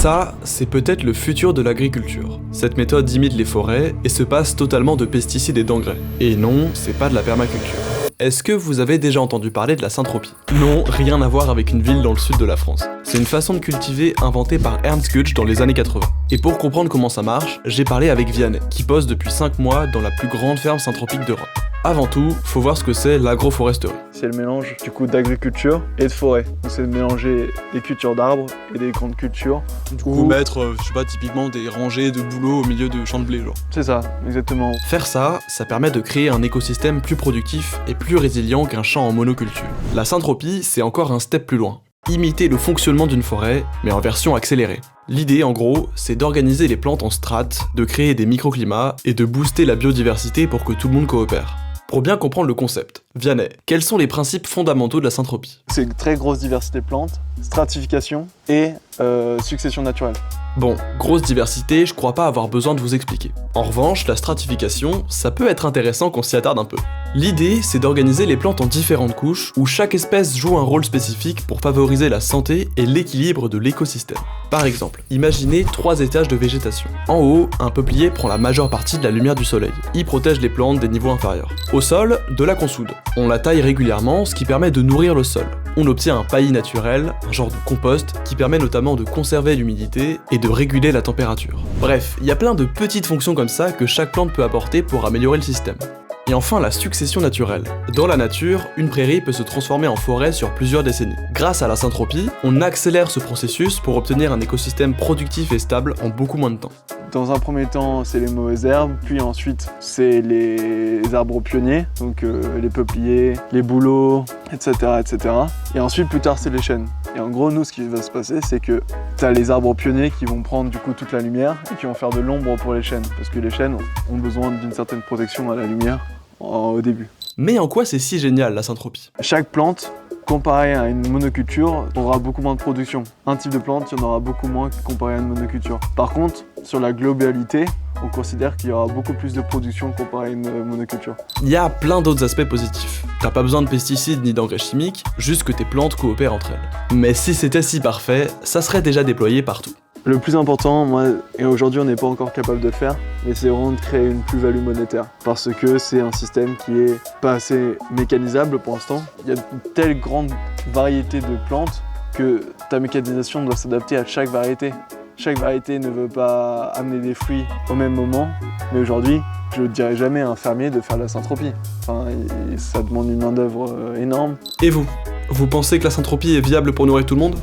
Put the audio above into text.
Ça, c'est peut-être le futur de l'agriculture. Cette méthode imite les forêts et se passe totalement de pesticides et d'engrais. Et non, c'est pas de la permaculture. Est-ce que vous avez déjà entendu parler de la syntropie? Non, rien à voir avec une ville dans le sud de la France. C'est une façon de cultiver inventée par Ernst Götsch dans les années 80. Et pour comprendre comment ça marche, j'ai parlé avec Vianney, qui poste depuis 5 mois dans la plus grande ferme syntropique d'Europe. Avant tout, faut voir ce que c'est l'agroforesterie. C'est le mélange du coup d'agriculture et de forêt. Donc c'est de mélanger des cultures d'arbres et des grandes cultures. Du coup mettre, je sais pas, typiquement des rangées de bouleaux au milieu de champs de blé, genre. C'est ça, exactement. Faire ça, ça permet de créer un écosystème plus productif et plus résilient qu'un champ en monoculture. La syntropie, c'est encore un step plus loin. Imiter le fonctionnement d'une forêt, mais en version accélérée. L'idée, en gros, c'est d'organiser les plantes en strates, de créer des microclimats et de booster la biodiversité pour que tout le monde coopère. Pour bien comprendre le concept, Vianney, quels sont les principes fondamentaux de la syntropie? C'est une très grosse diversité de plantes, stratification et succession naturelle. Bon, grosse diversité, je crois pas avoir besoin de vous expliquer. En revanche, la stratification, ça peut être intéressant qu'on s'y attarde un peu. L'idée, c'est d'organiser les plantes en différentes couches, où chaque espèce joue un rôle spécifique pour favoriser la santé et l'équilibre de l'écosystème. Par exemple, imaginez 3 étages de végétation. En haut, un peuplier prend la majeure partie de la lumière du soleil. Il protège les plantes des niveaux inférieurs. Au sol, de la consoude. On la taille régulièrement, ce qui permet de nourrir le sol. On obtient un paillis naturel, un genre de compost, qui permet notamment de conserver l'humidité et de réguler la température. Bref, il y a plein de petites fonctions comme ça que chaque plante peut apporter pour améliorer le système. Et enfin, la succession naturelle. Dans la nature, une prairie peut se transformer en forêt sur plusieurs décennies. Grâce à la syntropie, on accélère ce processus pour obtenir un écosystème productif et stable en beaucoup moins de temps. Dans un premier temps, c'est les mauvaises herbes, puis ensuite, c'est les arbres pionniers, donc les peupliers, les bouleaux, etc., etc. Et ensuite, plus tard, c'est les chênes. Et en gros, nous, ce qui va se passer, c'est que tu as les arbres pionniers qui vont prendre du coup toute la lumière et qui vont faire de l'ombre pour les chênes, parce que les chênes ont besoin d'une certaine protection à la lumière au début. Mais en quoi c'est si génial, la syntropie? Chaque plante, comparée à une monoculture, aura beaucoup moins de production. Un type de plante, il y en aura beaucoup moins comparé à une monoculture. Par contre, sur la globalité, on considère qu'il y aura beaucoup plus de production comparé à une monoculture. Il y a plein d'autres aspects positifs. T'as pas besoin de pesticides ni d'engrais chimiques, juste que tes plantes coopèrent entre elles. Mais si c'était si parfait, ça serait déjà déployé partout. Le plus important, moi, et aujourd'hui on n'est pas encore capable de le faire, mais c'est vraiment de créer une plus-value monétaire. Parce que c'est un système qui est pas assez mécanisable pour l'instant. Il y a une telle grande variété de plantes que ta mécanisation doit s'adapter à chaque variété. Chaque variété ne veut pas amener des fruits au même moment, mais aujourd'hui, je ne dirais jamais à un fermier de faire de la syntropie. Enfin, ça demande une main-d'œuvre énorme. Et vous pensez que la syntropie est viable pour nourrir tout le monde?